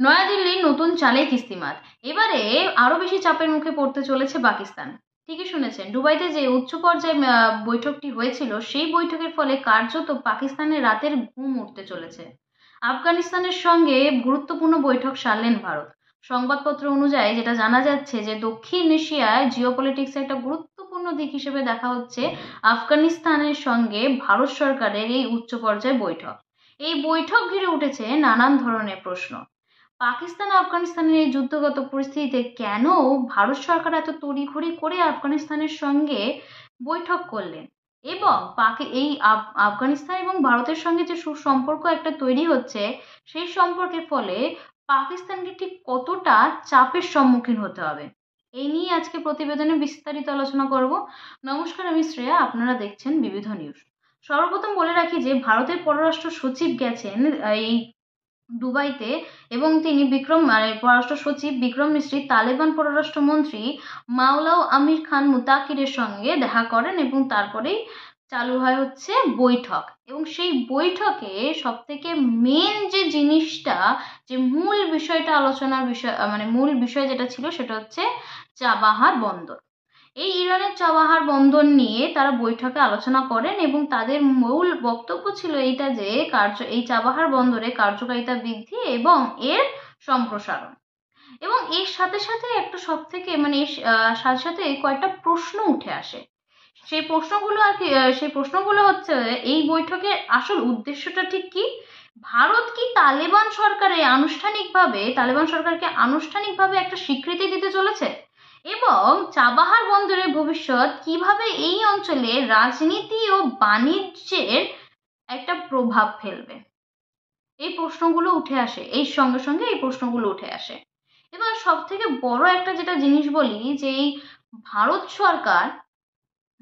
নয়াদিল্লির নতুন চালে কিস্তিমাত। এবারে আরো বেশি চাপের মুখে পড়তে চলেছে পাকিস্তান। ঠিকই শুনেছেন, দুবাইতে যে উচ্চ পর্যায়ে বৈঠকটি হয়েছিল, সেই বৈঠকের ফলে কার্যত পাকিস্তানের রাতের ঘুম উঠতে চলেছে। আফগানিস্তানের সঙ্গে গুরুত্বপূর্ণ বৈঠক সারলেন ভারত। সংবাদপত্র অনুযায়ী যেটা জানা যাচ্ছে যে দক্ষিণ এশিয়ায় জিওপলিটিক্সে একটা গুরুত্বপূর্ণ দিক হিসেবে দেখা হচ্ছে আফগানিস্তানের সঙ্গে ভারত সরকারের এই উচ্চ পর্যায়ে বৈঠক। এই বৈঠক ঘিরে উঠেছে নানান ধরনের প্রশ্ন। পাকিস্তান আফগানিস্তানের এই যুদ্ধগত পরিস্থিতিতে কেন ভারত সরকার এত তড়িঘড়ি করে আফগানিস্তানের সঙ্গে বৈঠক করলেন, এবং এই আফগানিস্তান এবং ভারতের সঙ্গে যে সুসম্পর্ক একটা তৈরি হচ্ছে, সেই সম্পর্কের ফলে পাকিস্তানকে ঠিক কতটা চাপের সম্মুখীন হতে হবে, এই নিয়ে আজকে প্রতিবেদনে বিস্তারিত আলোচনা করব। নমস্কার, আমি শ্রেয়া, আপনারা দেখছেন বিবিধ নিউজ। সর্বপ্রথম বলে রাখি যে ভারতের পররাষ্ট্র সচিব গেছেন এই দুবাইতে, এবং তিনি পররাষ্ট্র সচিব বিক্রম মিশ্রি তালেবান পররাষ্ট্রমন্ত্রী মাওলানা আমির খান মুতাকিরের সঙ্গে দেখা করেন, এবং তারপরেই চালু হয় হচ্ছে বৈঠক। এবং সেই বৈঠকে সব থেকে মেন যে জিনিসটা, যে মূল বিষয়টা আলোচনার বিষয়, মূল বিষয় যেটা ছিল সেটা হচ্ছে চাবাহার বন্দর। এই ইরানের চাবাহার বন্দর নিয়ে তারা বৈঠকে আলোচনা করেন, এবং তাদের মূল বক্তব্য ছিল এইটা যে এই চাবাহার বন্দরে কার্যকারিতা বৃদ্ধি এবং এর সম্প্রসারণ। এবং এর সাথে সাথে একটা সব থেকে এর সাথে সাথে কয়েকটা প্রশ্ন উঠে আসে। সেই প্রশ্নগুলো হচ্ছে, এই বৈঠকের আসল উদ্দেশ্যটা ঠিক কি? ভারত কি তালেবান সরকারকে আনুষ্ঠানিকভাবে একটা স্বীকৃতি দিতে চলেছে? এবং চাবাহার বন্দরের ভবিষ্যৎ কিভাবে এই অঞ্চলে রাজনীতি ও বাণিজ্যের একটা প্রভাব ফেলবে? এই প্রশ্নগুলো উঠে আসে, এই সঙ্গে সঙ্গে এই প্রশ্নগুলো উঠে আসে। এবার সব থেকে বড় একটা যেটা জিনিস বলি, যে এই ভারত সরকার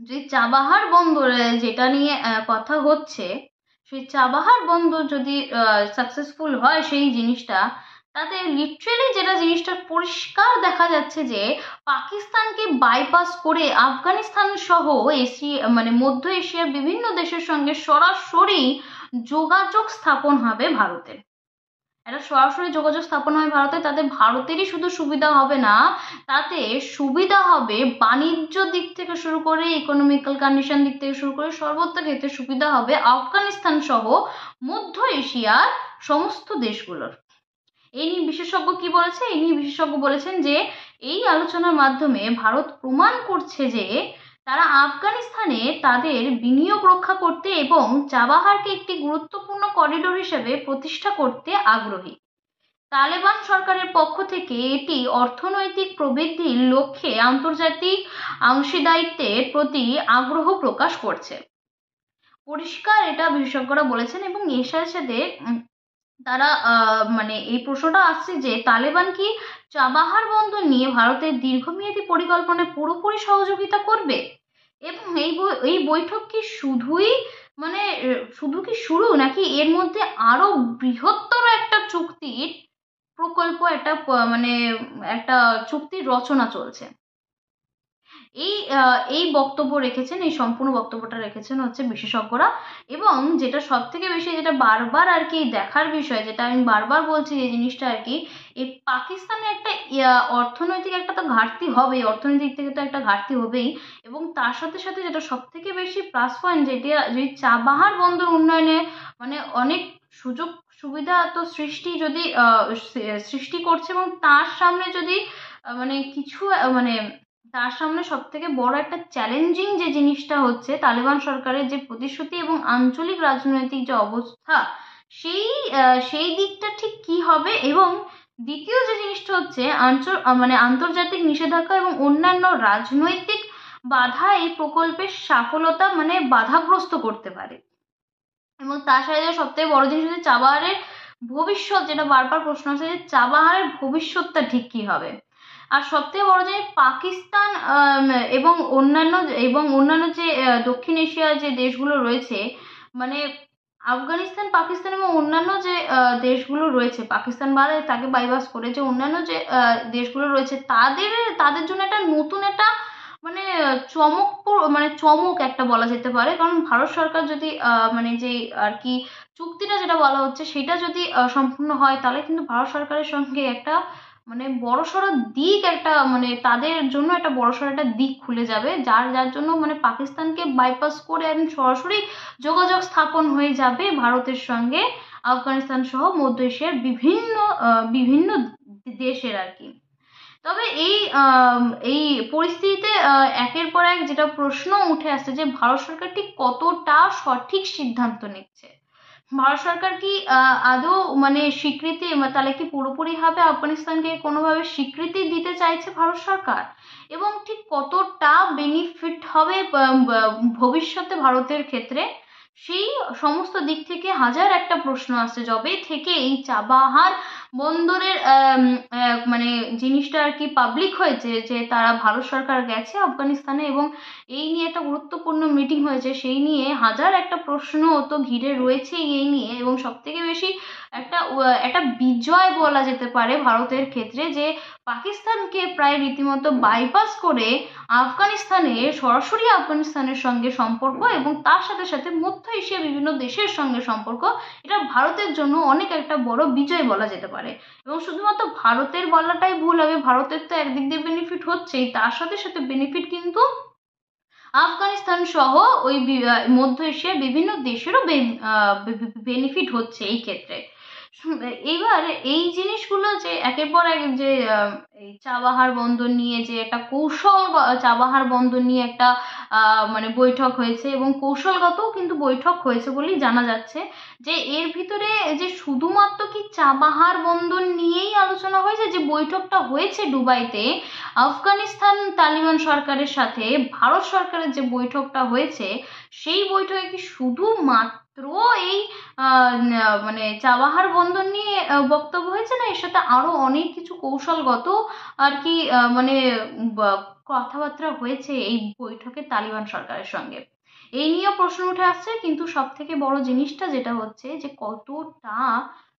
যে চাবাহার বন্দরে যেটা নিয়ে কথা হচ্ছে, সেই চাবাহার বন্দর যদি সাকসেসফুল হয় সেই জিনিসটা, তাতে লিটারেলি যেটা জিনিসটা পরিষ্কার দেখা যাচ্ছে যে পাকিস্তানকে বাইপাস করে আফগানিস্তান সহ মধ্য এশিয়ার বিভিন্ন দেশের সঙ্গে সরাসরি যোগাযোগ স্থাপন হবে ভারতের। একটা সরাসরি যোগাযোগ স্থাপন হয় ভারতে, তাতে ভারতেরই শুধু সুবিধা হবে না, তাতে সুবিধা হবে বাণিজ্য দিক থেকে শুরু করে ইকোনমিক্যাল কন্ডিশন দিক থেকে শুরু করে সর্বত্র ক্ষেত্রে সুবিধা হবে আফগানিস্তান সহ মধ্য এশিয়ার সমস্ত দেশগুলোর। এই নিয়ে বিশেষজ্ঞ কি বলেছে? এই নিয়ে বিশেষজ্ঞ বলেছেন যে এই আলোচনার মাধ্যমে ভারত প্রমাণ করছে যে তারা আফগানিস্তানে তাদের বিনিয়োগ রক্ষা করতে এবং চাবাহারকে একটি গুরুত্বপূর্ণ করিডোর হিসেবে প্রতিষ্ঠা করতে আগ্রহী। তালেবান সরকারের পক্ষ থেকে এটি অর্থনৈতিক প্রবৃদ্ধির লক্ষ্যে আন্তর্জাতিক অংশীদারিত্বের প্রতি আগ্রহ প্রকাশ করছে। পরিষ্কার এটা বিশেষজ্ঞরা বলেছেন। এবং এর সাথে সাথে তারা এই প্রশ্নটা আসছে যে তালেবান কি চাবাহার বন্দর নিয়ে ভারতের দীর্ঘমেয়াদী পরিকল্পনায় পুরোপুরি সহযোগিতা করবে? এবং এই বৈঠক কি শুধু কি শুরু, নাকি এর মধ্যে আরো বৃহত্তর একটা চুক্তির প্রকল্প, একটা চুক্তির রচনা চলছে? এই বক্তব্য রেখেছেন, এই সম্পূর্ণ বক্তব্যটা রেখেছেন হচ্ছে বিশেষজ্ঞরা। এবং যেটা সব থেকে বেশি, যেটা বারবার আর কি দেখার বিষয়, যেটা আমি বারবার বলছি, যে জিনিসটা আর কি, এই পাকিস্তানে একটা অর্থনৈতিক একটা তো ঘাটতি হবে, অর্থনৈতিক থেকে তো একটা ঘাটতি হবেই। এবং তার সাথে সাথে যেটা সব থেকে বেশি প্লাস পয়েন্ট, যেটা যে চাবাহার বন্দর উন্নয়নে অনেক সুযোগ সুবিধা তো সৃষ্টি করছে, এবং তার সামনে যদি তার সামনে সব থেকে বড় একটা চ্যালেঞ্জিং যে জিনিসটা হচ্ছে তালেবান সরকারের যে প্রতিশ্রুতি এবং আঞ্চলিক রাজনৈতিক যে অবস্থা, সেই দিকটা ঠিক কি হবে। এবং দ্বিতীয় যে জিনিসটা হচ্ছে আন্তর্জাতিক নিষেধাজ্ঞা এবং অন্যান্য রাজনৈতিক বাধা এই প্রকল্পের সফলতা বাধাগ্রস্ত করতে পারে। এবং তার সাথে সব থেকে বড় জিনিস হচ্ছে চাবাহারের ভবিষ্যৎ, যেটা বারবার প্রশ্ন আছে, যে চাবাহারের ভবিষ্যৎটা ঠিক কি হবে। আর সব থেকে বড় জিনিস, পাকিস্তান এবং অন্যান্য যে দক্ষিণ এশিয়ার যে দেশগুলো রয়েছে, আফগানিস্তান, পাকিস্তান এবং অন্যান্য যে দেশগুলো রয়েছে, পাকিস্তান বাদে তাকে বাইপাস করে যে অন্যান্য যে দেশগুলো রয়েছে, তাদের জন্য একটা নতুন একটা চমক একটা বলা যেতে পারে। কারণ ভারত সরকার যদি যে আর কি চুক্তিটা যেটা বলা হচ্ছে সেটা যদি সম্পূর্ণ হয়, তাহলে কিন্তু ভারত সরকারের সঙ্গে একটা মানে বড়সড় দিক, একটা মানে তাদের জন্য একটা বড়সড় একটা দিক খুলে যাবে, যার যার জন্য মানে পাকিস্তানকে বাইপাস করে একদম সরাসরি যোগাযোগ স্থাপন হয়ে যাবে ভারতের সঙ্গে, আফগানিস্তান সহ মধ্য এশিয়ার বিভিন্ন দেশের আর কি। তবে এই পরিস্থিতিতে একের পর এক যেটা প্রশ্ন উঠে আসছে যে ভারত সরকার ঠিক কতটা সঠিক সিদ্ধান্ত নিচ্ছে। ভারত সরকার কি আদৌ মানে স্বীকৃতি, তাহলে কি পুরোপুরিভাবে আফগানিস্তানকে কোনোভাবে স্বীকৃতি দিতে চাইছে ভারত সরকার, এবং ঠিক কতটা বেনিফিট হবে ভবিষ্যতে ভারতের ক্ষেত্রে, সেই সমস্ত দিক থেকে হাজার একটা প্রশ্ন আসছে যবে থেকে এই চাবাহার বন্দরের মানে জিনিসটা আর কি পাবলিক হয়েছে, যে তারা ভারত সরকার গেছে আফগানিস্তানে এবং এই নিয়ে একটা গুরুত্বপূর্ণ মিটিং হয়েছে, সেই নিয়ে হাজার একটা প্রশ্ন তো ঘিরে রয়েছে এই নিয়ে। এবং সব থেকে বেশি একটা বিজয় বলা যেতে পারে ভারতের ক্ষেত্রে, যে পাকিস্তানকে প্রায় রীতিমতো বাইপাস করে সরাসরি আফগানিস্তানের সঙ্গে সম্পর্ক, এবং তার সাথে সাথে মধ্য এশিয়া বিভিন্ন দেশের সঙ্গে সম্পর্ক, এটা ভারতের জন্য অনেক একটা বড় বিজয় বলা যেতে পারে। এবং শুধুমাত্র ভারতের বলাটাই ভুল হবে, ভারতের তো একদিক দিয়ে বেনিফিট হচ্ছেই, তার সাথে সাথে বেনিফিট কিন্তু আফগানিস্তান সহ ওই মধ্য এশিয়ার বিভিন্ন দেশেরও বেনিফিট হচ্ছে এই ক্ষেত্রে। এবার এই জিনিসগুলো যে একের পর এক যে এই চাবাহার বন্দর নিয়ে যে একটা চাবাহার বন্দর নিয়ে একটা মানে বৈঠক হয়েছে, এবং কৌশলগতও কিন্তু বৈঠক হয়েছে বলেই জানা যাচ্ছে। যে এর ভিতরে যে শুধুমাত্র কি চাবাহার বন্দর নিয়েই আলোচনা হয়েছে, যে বৈঠকটা হয়েছে দুবাইতে আফগানিস্তান তালিবান সরকারের সাথে ভারত সরকারের যে বৈঠকটা হয়েছে, সেই বৈঠকে কি শুধুমাত্র এই মানে চাবাহার বন্দর নিয়ে বক্তব্য হয়েছে, না এর সাথে আরো অনেক কিছু কৌশলগত আর কি মানে কথাবার্তা হয়েছে এই বৈঠকে তালিবান সরকারের সঙ্গে, এই নিয়ে প্রশ্ন উঠে আসছে। কিন্তু সব থেকে বড় জিনিসটা যেটা হচ্ছে যে কতটা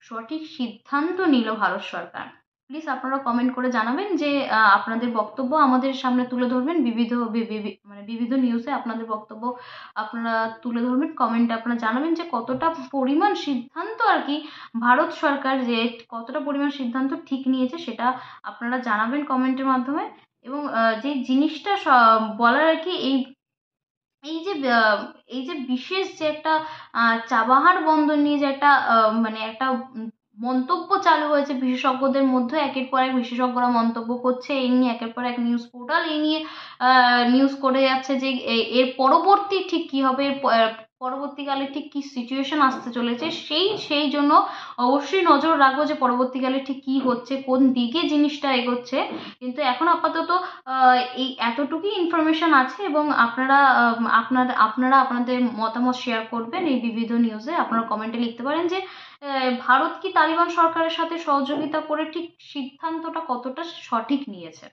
সঠিক সিদ্ধান্ত নিল ভারত সরকার। প্লিজ আপনারা কমেন্ট করে জানাবেন যে আপনাদের বক্তব্য আমাদের সামনে তুলে ধরবেন, মানে বিবিধ নিউজে আপনাদের বক্তব্য আপনারা তুলে ধরবেন, কমেন্টে আপনারা জানাবেন যে কতটা পরিমাণ সিদ্ধান্ত আর কি ভারত সরকার যে কতটা পরিমাণ সিদ্ধান্ত ঠিক নিয়েছে, সেটা আপনারা জানাবেন কমেন্টের মাধ্যমে। এবং যে জিনিসটা বলার আর কি, এই যে বিশেষ যে একটা চাবাহার বন্দর নিয়ে যে একটা মানে একটা মন্তব্য চালু হয়েছে বিশেষজ্ঞদের মধ্যে, একের পর এক বিশেষজ্ঞরা মন্তব্য করছে এই নিয়ে, একের পর এক নিউজ পোর্টাল এই নিয়ে নিউজ করে যাচ্ছে যে এর পরবর্তী ঠিক কি হবে, পরবর্তীকালে ঠিক কি সিচুয়েশন আসতে চলেছে, সেই জন্য অবশ্যই নজর রাখবো যে পরবর্তীকালে ঠিক কি হচ্ছে, কোন দিকে জিনিসটা এগোচ্ছে। কিন্তু এখন আপাতত এই এতটুকুই ইনফরমেশন আছে, এবং আপনারা আপনাদের মতামত শেয়ার করবেন এই বিবিধ নিউজে। আপনারা কমেন্টে লিখতে পারেন যে ভারত কি তালিবান সরকারের সাথে সহযোগিতা করে ঠিক সিদ্ধান্তটা কতটা সঠিক নিয়েছে।